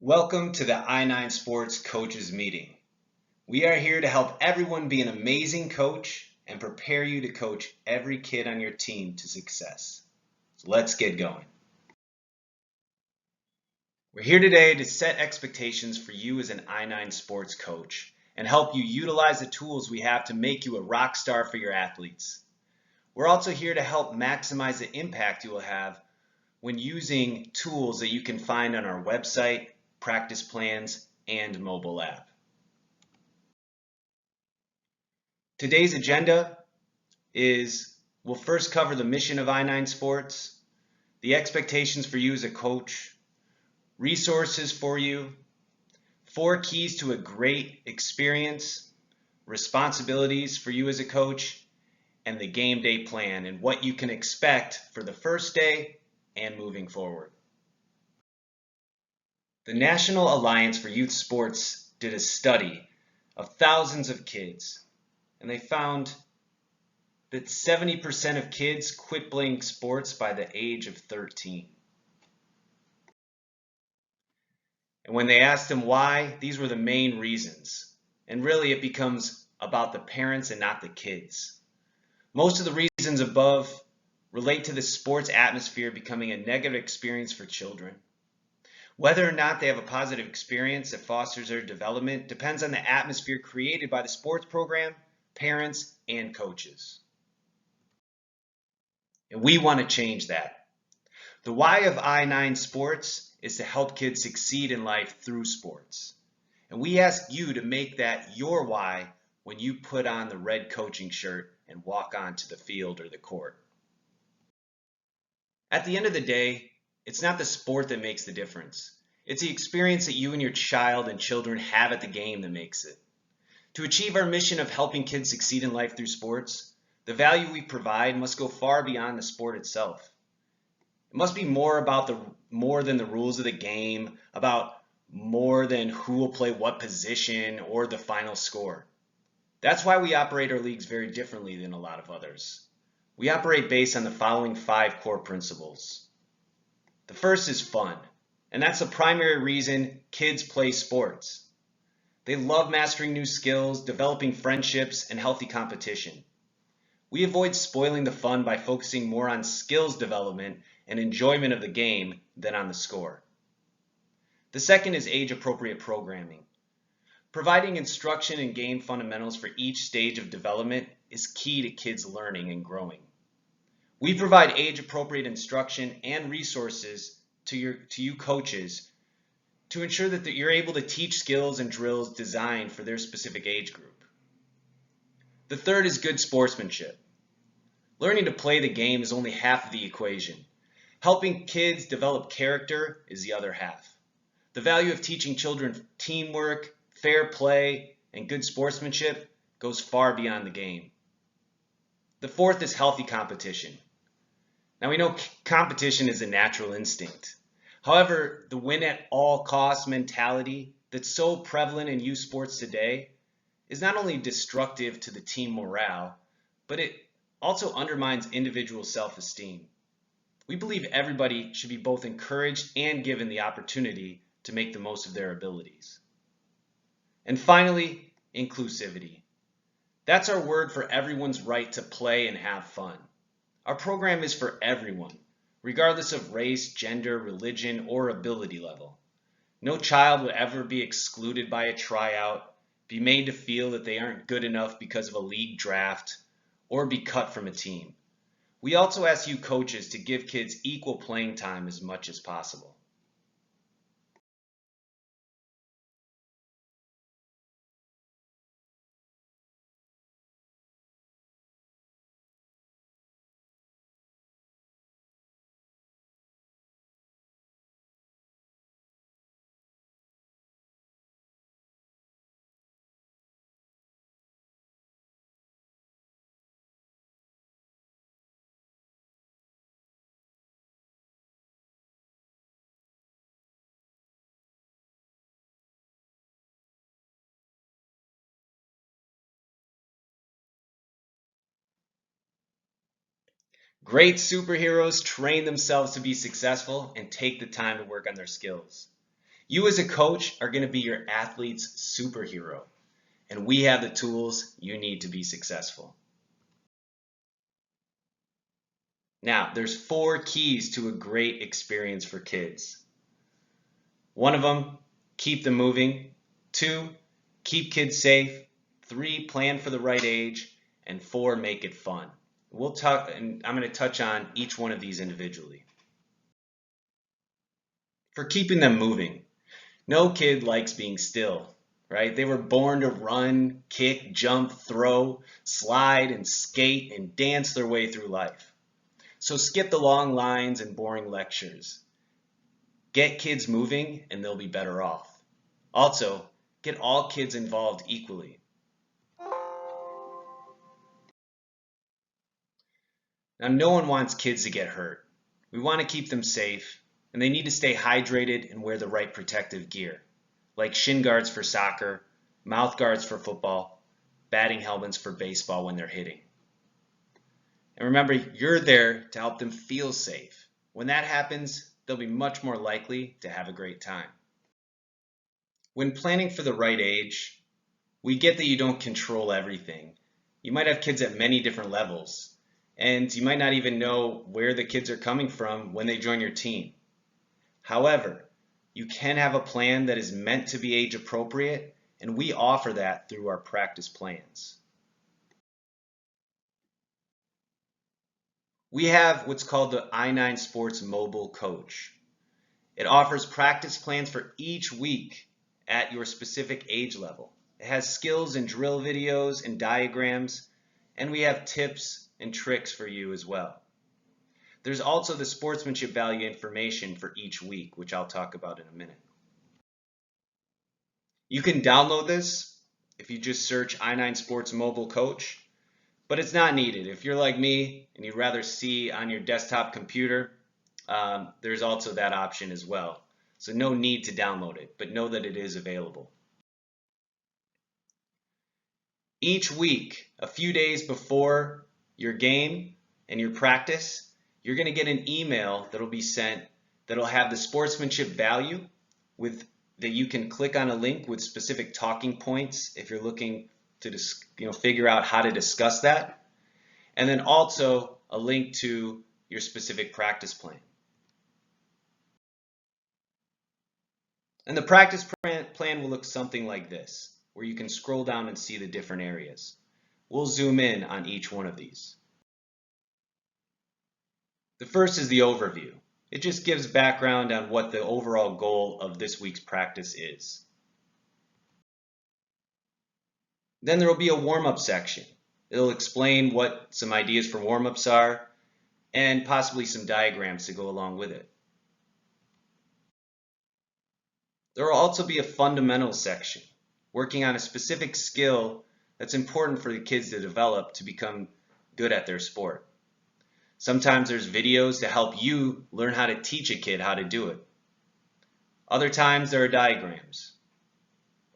Welcome to the I9 Sports Coaches Meeting. We are here to help everyone be an amazing coach and prepare you to coach every kid on your team to success. So let's get going. We're here today to set expectations for you as an I9 sports coach and help you utilize the tools we have to make you a rock star for your athletes. We're also here to help maximize the impact you will have when using tools that you can find on our website, practice plans, and mobile app. Today's agenda is we'll first cover the mission of I9 Sports, the expectations for you as a coach, resources for you, 4 keys to a great experience, responsibilities for you as a coach, and the game day plan and what you can expect for the first day and moving forward. The National Alliance for Youth Sports did a study of thousands of kids, and they found that 70% of kids quit playing sports by the age of 13. And when they asked them why, these were the main reasons. And really it becomes about the parents and not the kids. Most of the reasons above relate to the sports atmosphere becoming a negative experience for children. Whether or not they have a positive experience that fosters their development depends on the atmosphere created by the sports program, parents, and coaches. And we want to change that. The why of I9 Sports is to help kids succeed in life through sports. And we ask you to make that your why when you put on the red coaching shirt and walk onto the field or the court. At the end of the day, it's not the sport that makes the difference. It's the experience that you and your child and children have at the game that makes it. To achieve our mission of helping kids succeed in life through sports, the value we provide must go far beyond the sport itself. It must be more than the rules of the game, about more than who will play what position or the final score. That's why we operate our leagues very differently than a lot of others. We operate based on the following 5 core principles. The first is fun, and that's the primary reason kids play sports. They love mastering new skills, developing friendships, and healthy competition. We avoid spoiling the fun by focusing more on skills development and enjoyment of the game than on the score. The second is age-appropriate programming. Providing instruction and game fundamentals for each stage of development is key to kids learning and growing. We provide age-appropriate instruction and resources to you coaches to ensure that you're able to teach skills and drills designed for their specific age group. The third is good sportsmanship. Learning to play the game is only half of the equation. Helping kids develop character is the other half. The value of teaching children teamwork, fair play, and good sportsmanship goes far beyond the game. The fourth is healthy competition. Now we know competition is a natural instinct. However, the win at all costs mentality that's so prevalent in youth sports today is not only destructive to the team morale, but it also undermines individual self-esteem. We believe everybody should be both encouraged and given the opportunity to make the most of their abilities. And finally, inclusivity. That's our word for everyone's right to play and have fun. Our program is for everyone, regardless of race, gender, religion, or ability level. No child will ever be excluded by a tryout, be made to feel that they aren't good enough because of a league draft, or be cut from a team. We also ask you coaches to give kids equal playing time as much as possible. Great superheroes train themselves to be successful and take the time to work on their skills. You as a coach are going to be your athlete's superhero, and we have the tools you need to be successful. Now, there's 4 keys to a great experience for kids. One of them, keep them moving. 2, keep kids safe. 3, plan for the right age. And 4, make it fun. We'll talk, and I'm going to touch on each one of these individually. For keeping them moving, no kid likes being still, right? They were born to run, kick, jump, throw, slide, and skate, and dance their way through life. So skip the long lines and boring lectures. Get kids moving and they'll be better off. Also, get all kids involved equally. Now, no one wants kids to get hurt. We want to keep them safe, and they need to stay hydrated and wear the right protective gear, like shin guards for soccer, mouth guards for football, batting helmets for baseball when they're hitting. And remember, you're there to help them feel safe. When that happens, they'll be much more likely to have a great time. When planning for the right age, we get that you don't control everything. You might have kids at many different levels, and you might not even know where the kids are coming from when they join your team. However, you can have a plan that is meant to be age appropriate, and we offer that through our practice plans. We have what's called the I9 Sports Mobile Coach. It offers practice plans for each week at your specific age level. It has skills and drill videos and diagrams, and we have tips and tricks for you as well. There's also the sportsmanship value information for each week, which I'll talk about in a minute. You can download this if you just search I9 Sports Mobile Coach, but it's not needed. If you're like me and you'd rather see on your desktop computer, there's also that option as well. So no need to download it, but know that it is available. Each week, a few days before your game and your practice, you're going to get an email that'll be sent that'll have the sportsmanship value that you can click on a link with specific talking points if you're looking to figure out how to discuss that. And then also a link to your specific practice plan. And the practice plan will look something like this, where you can scroll down and see the different areas. We'll zoom in on each one of these. The first is the overview. It just gives background on what the overall goal of this week's practice is. Then there will be a warm-up section. It'll explain what some ideas for warm-ups are and possibly some diagrams to go along with it. There will also be a fundamental section, working on a specific skill that's important for the kids to develop to become good at their sport. Sometimes there's videos to help you learn how to teach a kid how to do it. Other times there are diagrams.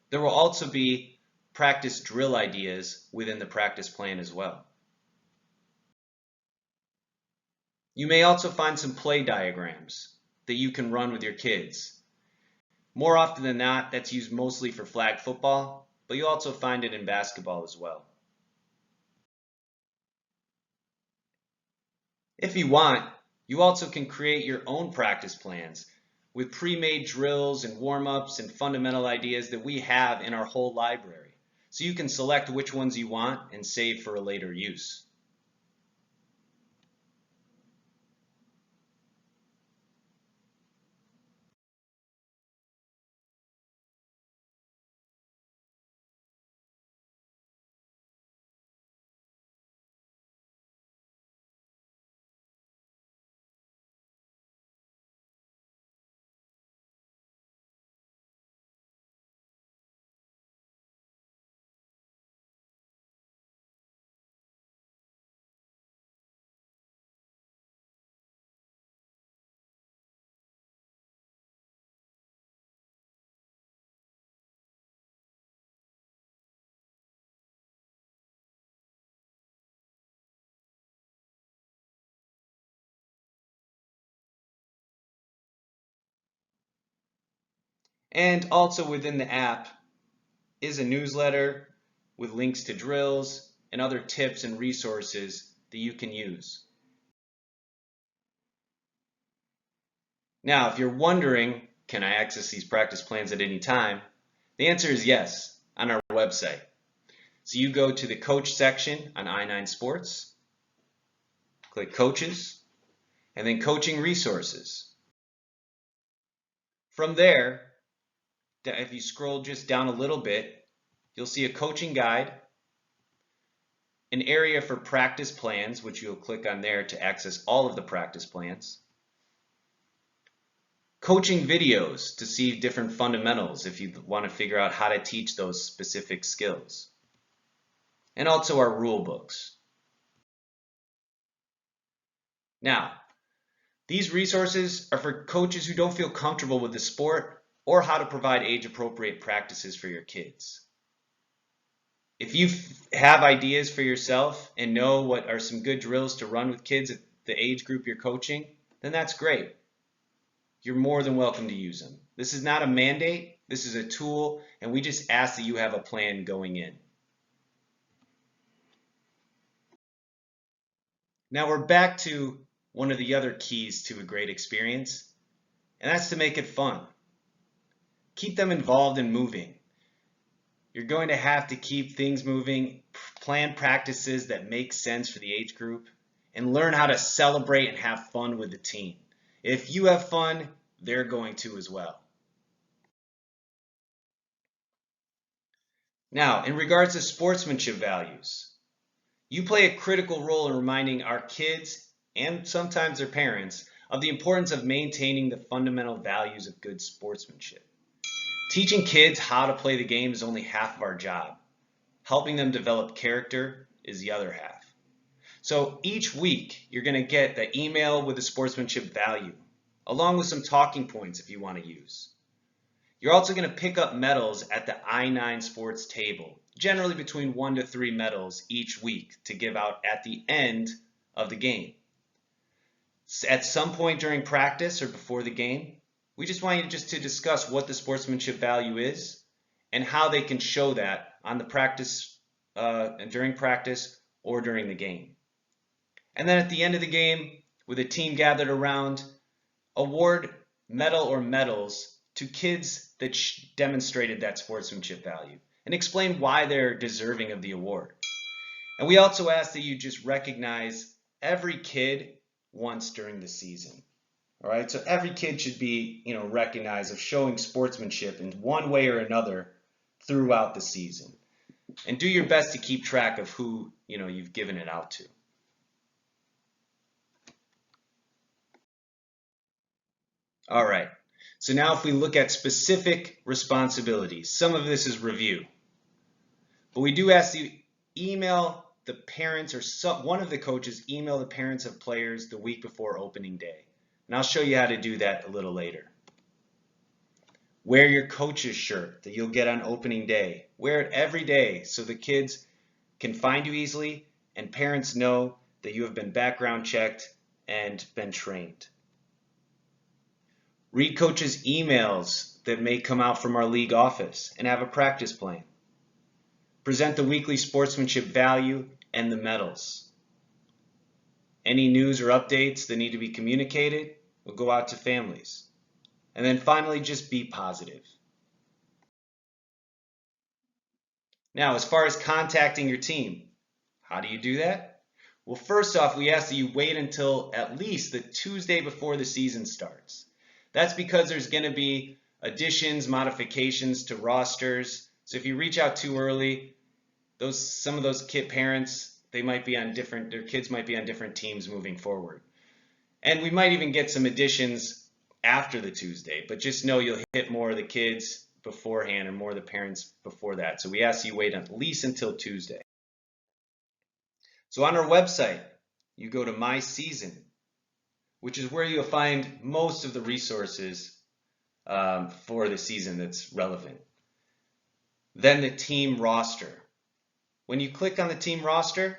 There will also be practice drill ideas within the practice plan as well. You may also find some play diagrams that you can run with your kids. More often than not, that's used mostly for flag football, but you'll also find it in basketball as well. If you want, you also can create your own practice plans with pre-made drills and warm-ups and fundamental ideas that we have in our whole library. So you can select which ones you want and save for a later use. And also within the app is a newsletter with links to drills and other tips and resources that you can use. Now, if you're wondering, can I access these practice plans at any time? The answer is yes, on our website. So you go to the coach section on i9 Sports, click coaches, and then coaching resources. From there, if you scroll just down a little bit, you'll see a coaching guide, an area for practice plans, which you'll click on there to access all of the practice plans, coaching videos to see different fundamentals if you want to figure out how to teach those specific skills, and also our rule books. Now, these resources are for coaches who don't feel comfortable with the sport or how to provide age-appropriate practices for your kids. If you have ideas for yourself and know what are some good drills to run with kids at the age group you're coaching, then that's great. You're more than welcome to use them. This is not a mandate, this is a tool, and we just ask that you have a plan going in. Now we're back to one of the other keys to a great experience, and that's to make it fun. Keep them involved and moving. You're going to have to keep things moving, plan practices that make sense for the age group, and learn how to celebrate and have fun with the team. If you have fun, they're going to as well. Now, in regards to sportsmanship values, you play a critical role in reminding our kids and sometimes their parents of the importance of maintaining the fundamental values of good sportsmanship. Teaching kids how to play the game is only half of our job. Helping them develop character is the other half. So each week, you're going to get the email with the sportsmanship value, along with some talking points if you want to use. You're also going to pick up medals at the i9 Sports table, generally between 1 to 3 medals each week to give out at the end of the game. At some point during practice or before the game, we just want you to discuss what the sportsmanship value is and how they can show that on the practice, during practice or during the game. And then at the end of the game, with a team gathered around, award medal or medals to kids that demonstrated that sportsmanship value and explain why they're deserving of the award. And we also ask that you just recognize every kid once during the season. All right, so every kid should be, recognized of showing sportsmanship in one way or another throughout the season. And do your best to keep track of who, you've given it out to. All right, so now if we look at specific responsibilities, some of this is review. But we do ask you email the parents or one of the coaches email the parents of players the week before opening day. And I'll show you how to do that a little later. Wear your coach's shirt that you'll get on opening day. Wear it every day so the kids can find you easily and parents know that you have been background checked and been trained. Read coaches' emails that may come out from our league office and have a practice plan. Present the weekly sportsmanship value and the medals. Any news or updates that need to be communicated will go out to families. And then finally, just be positive. Now, as far as contacting your team, how do you do that? Well, first off, we ask that you wait until at least the Tuesday before the season starts. That's because there's going to be additions, modifications to rosters. So if you reach out too early, some of those parents, their kids might be on different teams moving forward. And we might even get some additions after the Tuesday, but just know you'll hit more of the kids beforehand or more of the parents before that. So we ask you wait at least until Tuesday. So on our website, you go to My Season, which is where you'll find most of the resources for the season that's relevant. Then the team roster. When you click on the team roster,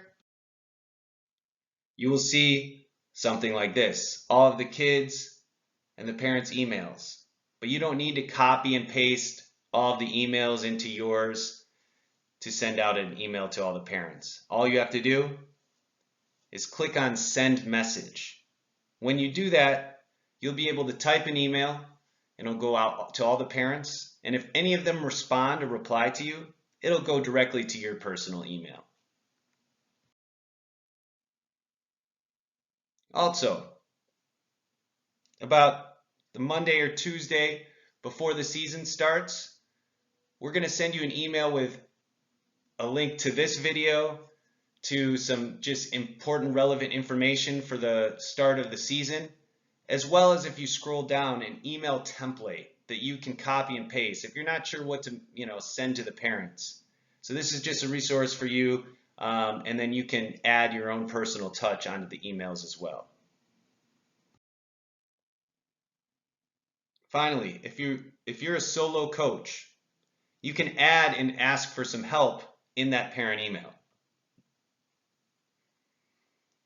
you will see something like this, all of the kids and the parents' emails. but you don't need to copy and paste all of the emails into yours to send out an email to all the parents. All you have to do is click on Send Message. When you do that, you'll be able to type an email and it'll go out to all the parents. And if any of them respond or reply to you, it'll go directly to your personal email. Also, about the Monday or Tuesday before the season starts, we're going to send you an email with a link to this video, to some just important relevant information for the start of the season, as well as, if you scroll down, an email template that you can copy and paste if you're not sure what to send to the parents. So this is just a resource for you, and then you can add your own personal touch onto the emails as well. Finally, if you're a solo coach, you can add and ask for some help in that parent email.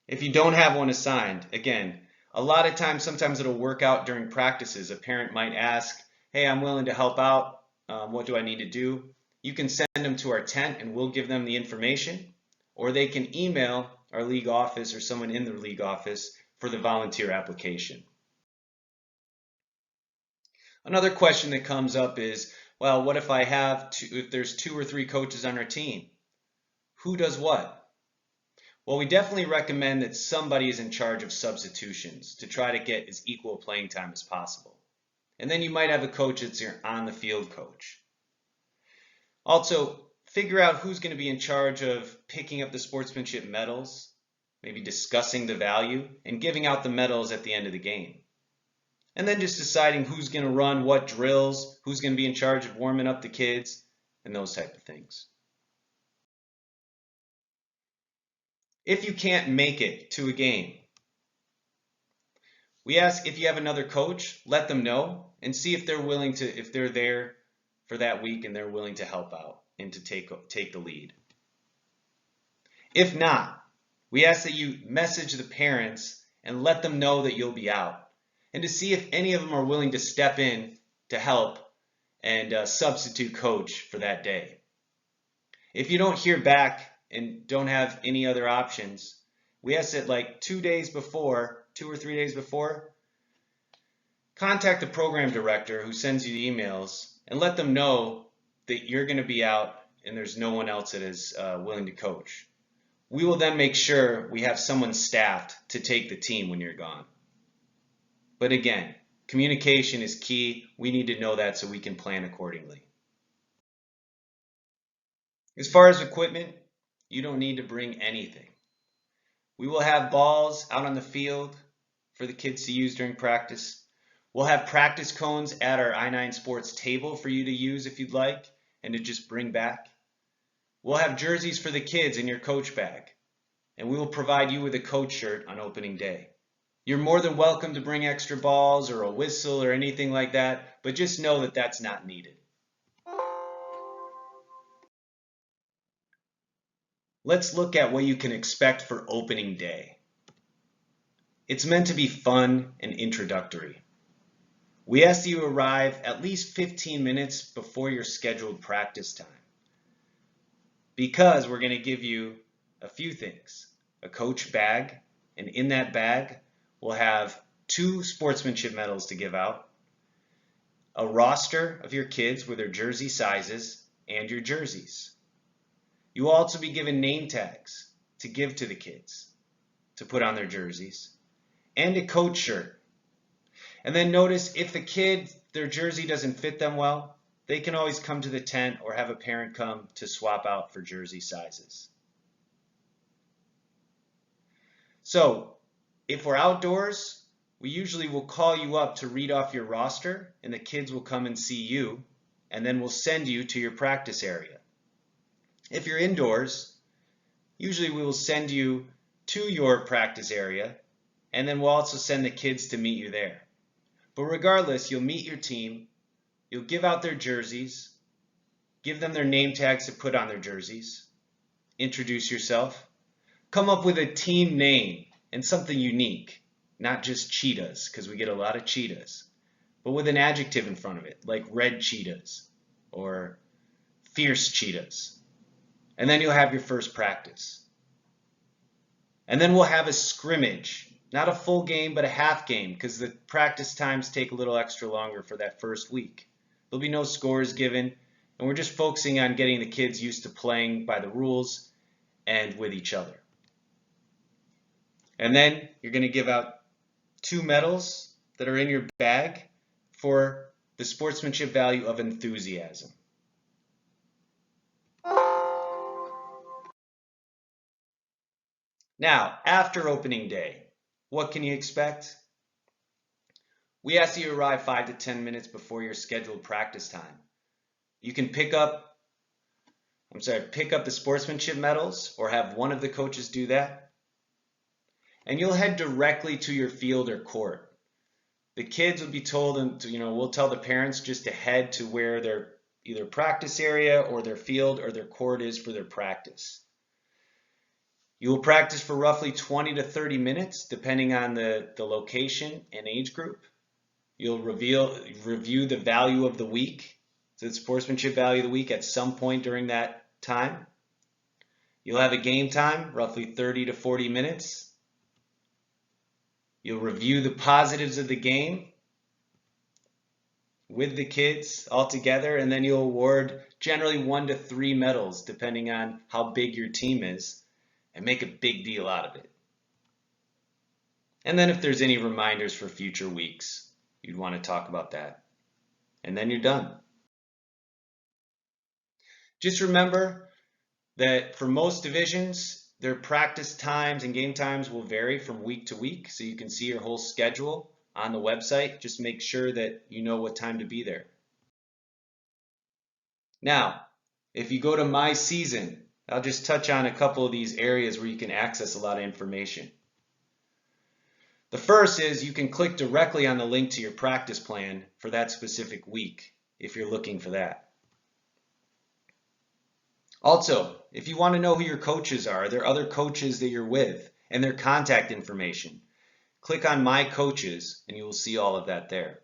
If you don't have one assigned, again, a lot of times, sometimes it'll work out during practices. A parent might ask, hey, I'm willing to help out. What do I need to do? You can send them to our tent and we'll give them the information, or they can email our league office or someone in the league office for the volunteer application. Another question that comes up is, well, what if if there's 2 or 3 coaches on our team? Who does what? Well, we definitely recommend that somebody is in charge of substitutions to try to get as equal playing time as possible. And then you might have a coach that's your on-the-field coach. Also, figure out who's going to be in charge of picking up the sportsmanship medals, maybe discussing the value, and giving out the medals at the end of the game. And then just deciding who's going to run what drills, who's going to be in charge of warming up the kids, and those type of things. If you can't make it to a game, we ask if you have another coach, let them know and see if they're there for that week and they're willing to help out and to take the lead. If not, we ask that you message the parents and let them know that you'll be out, and to see if any of them are willing to step in to help and substitute coach for that day. If you don't hear back and don't have any other options, we ask that like 2 or 3 days before, contact the program director who sends you the emails and let them know that you're going to be out and there's no one else that is willing to coach. We will then make sure we have someone staffed to take the team when you're gone. But again, communication is key. We need to know that so we can plan accordingly. As far as equipment, you don't need to bring anything. We will have balls out on the field for the kids to use during practice. We'll have practice cones at our I9 Sports table for you to use if you'd like and to just bring back. We'll have jerseys for the kids in your coach bag, and we will provide you with a coach shirt on opening day. You're more than welcome to bring extra balls or a whistle or anything like that, but just know that that's not needed. Let's look at what you can expect for opening day. It's meant to be fun and introductory. We ask that you arrive at least 15 minutes before your scheduled practice time, because we're going to give you a few things. A coach bag, and in that bag we'll have 2 sportsmanship medals to give out, a roster of your kids with their jersey sizes and your jerseys. You will also be given name tags to give to the kids to put on their jerseys, and a coach shirt. And then notice, if their jersey doesn't fit them well, they can always come to the tent or have a parent come to swap out for jersey sizes. So if we're outdoors, we usually will call you up to read off your roster, and the kids will come and see you, and then we'll send you to your practice area. If you're indoors, usually we will send you to your practice area, and then we'll also send the kids to meet you there. But regardless, you'll meet your team, you'll give out their jerseys, give them their name tags to put on their jerseys, introduce yourself, come up with a team name and something unique, not just cheetahs, because we get a lot of cheetahs. but with an adjective in front of it, like red cheetahs or fierce cheetahs. And then you'll have your first practice. And then we'll have a scrimmage, not a full game, but a half game, because the practice times take a little extra longer for that first week. There'll be no scores given, and we're just focusing on getting the kids used to playing by the rules and with each other. And then you're going to give out 2 medals that are in your bag for the sportsmanship value of enthusiasm. Now, after opening day, what can you expect? We ask you to arrive 5 to 10 minutes before your scheduled practice time. You can pick up the sportsmanship medals or have one of the coaches do that. And you'll head directly to your field or court. The kids will be told, and we'll tell the parents just to head to where their either practice area or their field or their court is for their practice. You will practice for roughly 20 to 30 minutes, depending on the location and age group. You'll review the value of the week, so the sportsmanship value of the week at some point during that time. You'll have a game time, roughly 30 to 40 minutes. You'll review the positives of the game with the kids all together, and then you'll award generally 1 to 3 medals, depending on how big your team is, and make a big deal out of it. And then if there's any reminders for future weeks, you'd want to talk about that. And then you're done. Just remember that for most divisions, their practice times and game times will vary from week to week, so you can see your whole schedule on the website. Just make sure that you know what time to be there. Now, if you go to My Season, I'll just touch on a couple of these areas where you can access a lot of information. The first is you can click directly on the link to your practice plan for that specific week if you're looking for that. Also, if you want to know who your coaches are there other coaches that you're with and their contact information, click on My Coaches and you will see all of that there.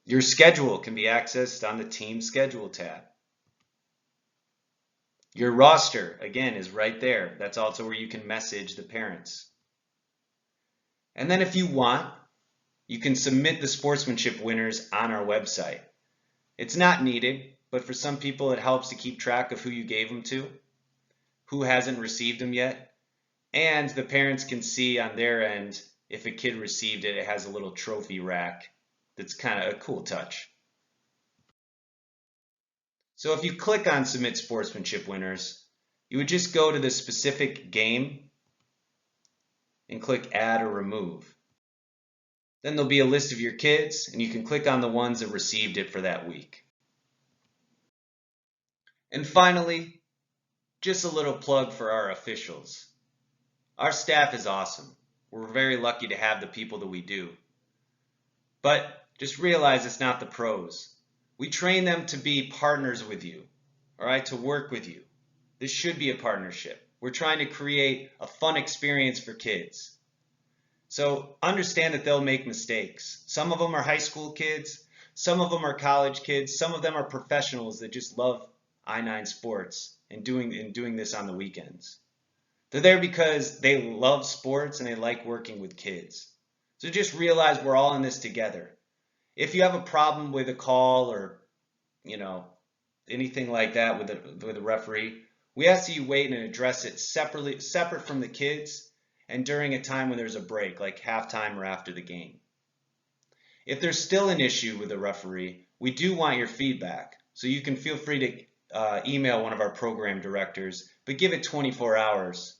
Your schedule can be accessed on the Team Schedule tab. Your roster, again, is right there. That's also where you can message the parents. And then if you want, you can submit the sportsmanship winners on our website. It's not needed, but for some people it helps to keep track of who you gave them to, who hasn't received them yet, and the parents can see on their end if a kid received it, it has a little trophy rack that's kind of a cool touch. So if you click on Submit Sportsmanship Winners, you would just go to the specific game and click Add or Remove. Then there'll be a list of your kids, and you can click on the ones that received it for that week. And finally, just a little plug for our officials. Our staff is awesome. We're very lucky to have the people that we do. But just realize it's not the pros. We train them to be partners with you, all right, to work with you. This should be a partnership. We're trying to create a fun experience for kids. So understand that they'll make mistakes. Some of them are high school kids, some of them are college kids, some of them are professionals that just love I-9 sports and doing this on the weekends. They're there because they love sports and they like working with kids. So just realize we're all in this together. If you have a problem with a call or, anything like that with a referee, we ask that you wait and address it separate from the kids and during a time when there's a break, like halftime or after the game. If there's still an issue with the referee, we do want your feedback. So you can feel free to email one of our program directors, but give it 24 hours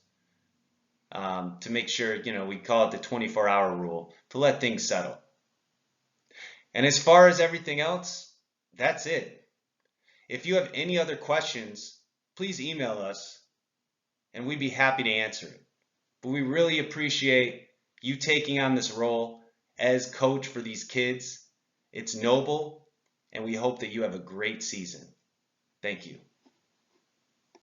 to make sure, we call it the 24-hour rule, to let things settle. And as far as everything else, that's it. If you have any other questions, please email us and we'd be happy to answer it. But we really appreciate you taking on this role as coach for these kids. It's noble, and we hope that you have a great season. Thank you.